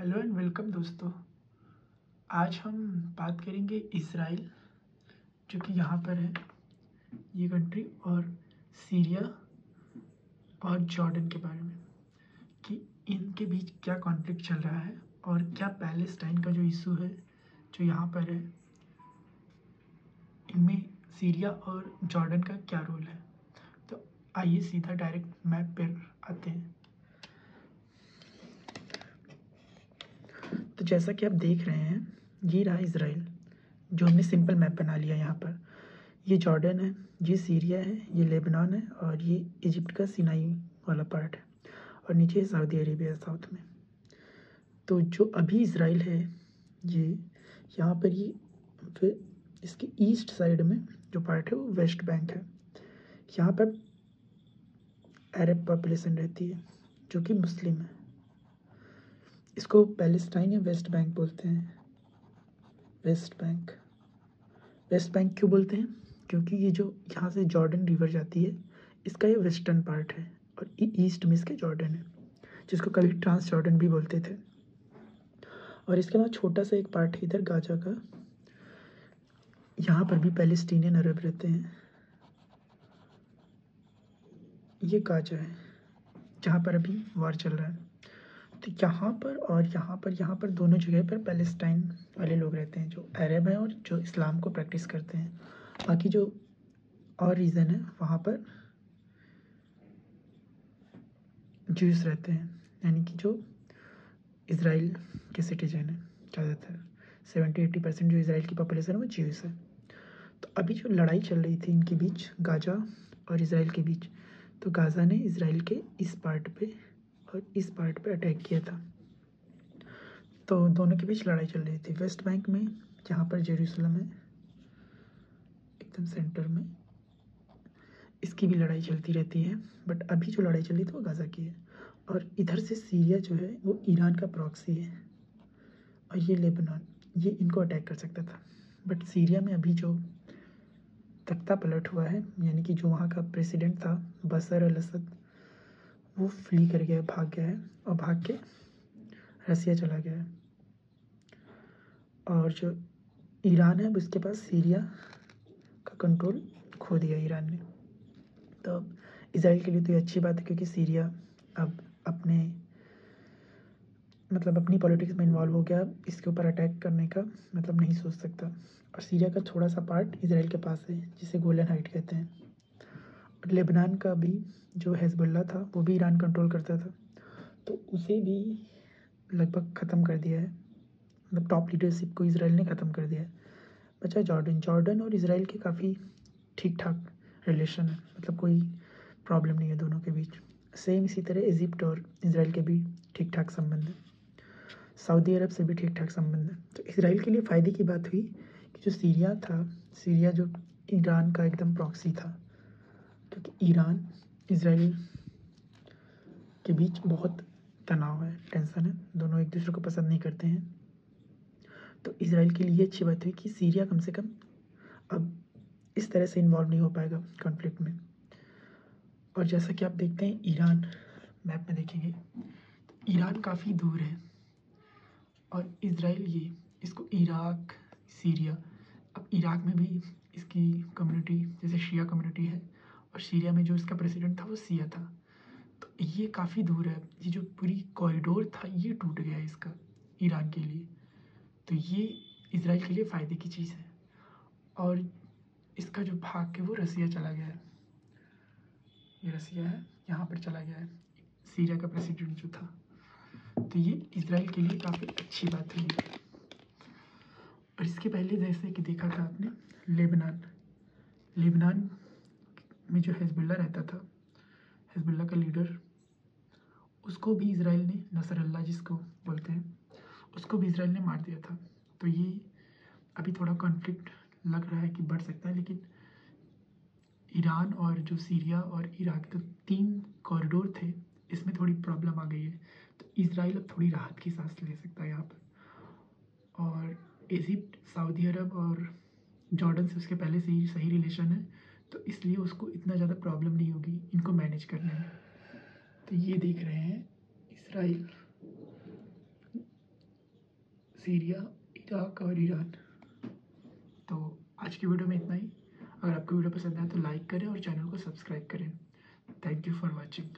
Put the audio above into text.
Hello and welcome दोस्तों। आज हम बात करेंगे इज़राइल, जो कि यहाँ पर है ये कंट्री, और सीरिया और जॉर्डन के बारे में कि इनके बीच क्या कॉन्फ्लिक्ट चल रहा है और क्या पैलेस्टाइन का जो इशू है जो यहाँ पर है, इनमें सीरिया और जॉर्डन का क्या रोल है। तो आइए सीधा डायरेक्ट मैप पर आते हैं। तो जैसा कि आप देख रहे हैं, ये रहा इज़राइल जो हमने सिंपल मैप बना लिया। यहाँ पर ये जॉर्डन है, ये सीरिया है, ये लेबनान है और ये इजिप्ट का सिनाई वाला पार्ट है, और नीचे सऊदी अरेबिया साउथ में। तो जो अभी इज़राइल है ये यहाँ पर, ये फिर इसके ईस्ट साइड में जो पार्ट है वो वेस्ट बैंक है। यहाँ पर अरब पॉपुलेशन रहती है जो कि मुस्लिम है। इसको पैलेस्टाइन या वेस्ट बैंक बोलते हैं। वेस्ट बैंक, वेस्ट बैंक क्यों बोलते हैं? क्योंकि ये जो यहाँ से जॉर्डन रिवर जाती है, इसका ये वेस्टर्न पार्ट है और ईस्ट में इसके जॉर्डन है, जिसको कभी ट्रांस जॉर्डन भी बोलते थे। और इसके अलावा छोटा सा एक पार्ट है इधर गाजा का, यहाँ पर भी पैलेस्टीनियन अरब रहते हैं। ये गाजा है जहाँ पर अभी वार चल रहा है। तो यहाँ पर और यहाँ पर दोनों जगह पर पैलेस्टाइन वाले लोग रहते हैं, जो अरब हैं और जो इस्लाम को प्रैक्टिस करते हैं। बाकी जो और रीज़न है वहाँ पर ज्यूस रहते हैं, यानी कि जो इज़राइल के सिटीजन हैं। ज़्यादातर 70-80% जो इज़राइल की पॉपुलेशन है वो ज्यूस है। तो अभी जो लड़ाई चल रही थी इनके बीच, गाजा और इज़राइल के बीच, तो गाज़ा ने इज़राइल के इस पार्ट पे और इस पार्ट पे अटैक किया था। तो दोनों के बीच लड़ाई चल रही थी। वेस्ट बैंक में जहाँ पर जेरूसलम है एकदम सेंटर में, इसकी भी लड़ाई चलती रहती है, बट अभी जो लड़ाई चल रही थी वो गाज़ा की है। और इधर से सीरिया जो है वो ईरान का प्रॉक्सी है, और ये लेबनान, ये इनको अटैक कर सकता था। बट सीरिया में अभी जो तख्ता पलट हुआ है, यानी कि जो वहाँ का प्रेसिडेंट था बशर अल असद, वो फ्ली कर गया, भाग गया है, और भाग के रसिया चला गया है। और जो ईरान है उसके पास सीरिया का कंट्रोल खो दिया ईरान ने। तो अब इसराइल के लिए तो ये अच्छी बात है, क्योंकि सीरिया अब अपने अपनी पॉलिटिक्स में इन्वॉल्व हो गया, इसके ऊपर अटैक करने का नहीं सोच सकता। और सीरिया का थोड़ा सा पार्ट इसराइल के पास है, जिसे गोलन हाइट कहते हैं। और लेबनान का भी जो हिजबुल्लाह था वो भी ईरान कंट्रोल करता था, तो उसे भी लगभग ख़त्म कर दिया है। टॉप लीडरशिप को इसराइल ने ख़त्म कर दिया है। बचा जॉर्डन। जॉर्डन और इसराइल के काफ़ी ठीक ठाक रिलेशन है, कोई प्रॉब्लम नहीं है दोनों के बीच। सेम इसी तरह इजिप्ट और इसराइल के भी ठीक ठाक संबंध है। सऊदी अरब से भी ठीक ठाक संबंध है। तो इसराइल के लिए फ़ायदे की बात हुई कि जो सीरिया था, सीरिया जो ईरान का एकदम प्रॉक्सी था, क्योंकि ईरान इसराइल के बीच बहुत तनाव है, टेंशन है, दोनों एक दूसरे को पसंद नहीं करते हैं। तो इसराइल के लिए अच्छी बात हुई कि सीरिया कम से कम अब इस तरह से इन्वॉल्व नहीं हो पाएगा कॉन्फ्लिक्ट में। और जैसा कि आप देखते हैं ईरान, मैप में देखेंगे तो ईरान काफ़ी दूर है, और इसराइल ये इसको इराक, सीरिया, अब इराक में भी इसकी कम्युनिटी जैसे शिया कम्युनिटी है, और सीरिया में जो इसका प्रेसिडेंट था वो सिया था। तो ये काफ़ी दूर है, ये जो पूरी कॉरिडोर था ये टूट गया है इसका ईरान के लिए। तो ये इसराइल के लिए फ़ायदे की चीज़ है। और इसका जो भाग है वो रसिया चला गया है, ये रसिया है, यहाँ पर चला गया है सीरिया का प्रेसिडेंट जो था। तो ये इसराइल के लिए काफ़ी अच्छी बात है। और इसके पहले जैसे कि देखा था आपने लेबनान, लेबनान में जो हिजबुल्लाह रहता था, हिजबुल्लाह का लीडर, उसको भी इसराइल ने, नसरल्ला जिसको बोलते हैं, उसको भी इसराइल ने मार दिया था। तो ये अभी थोड़ा कॉन्फ्लिक्ट लग रहा है कि बढ़ सकता है, लेकिन ईरान और जो सीरिया और इराक, तो 3 कॉरिडोर थे, इसमें थोड़ी प्रॉब्लम आ गई है। तो इसराइल अब थोड़ी राहत की सांस ले सकता है यहाँ पर। और इजिप्ट, सऊदी अरब और जॉर्डन से उसके पहले से ही सही रिलेशन है, तो इसलिए उसको इतना ज़्यादा प्रॉब्लम नहीं होगी इनको मैनेज करने में। तो ये देख रहे हैं इसराइल सीरिया, इराक और ईरान। तो आज की वीडियो में इतना ही। अगर आपको वीडियो पसंद आए तो लाइक करें और चैनल को सब्सक्राइब करें। Thank you for watching.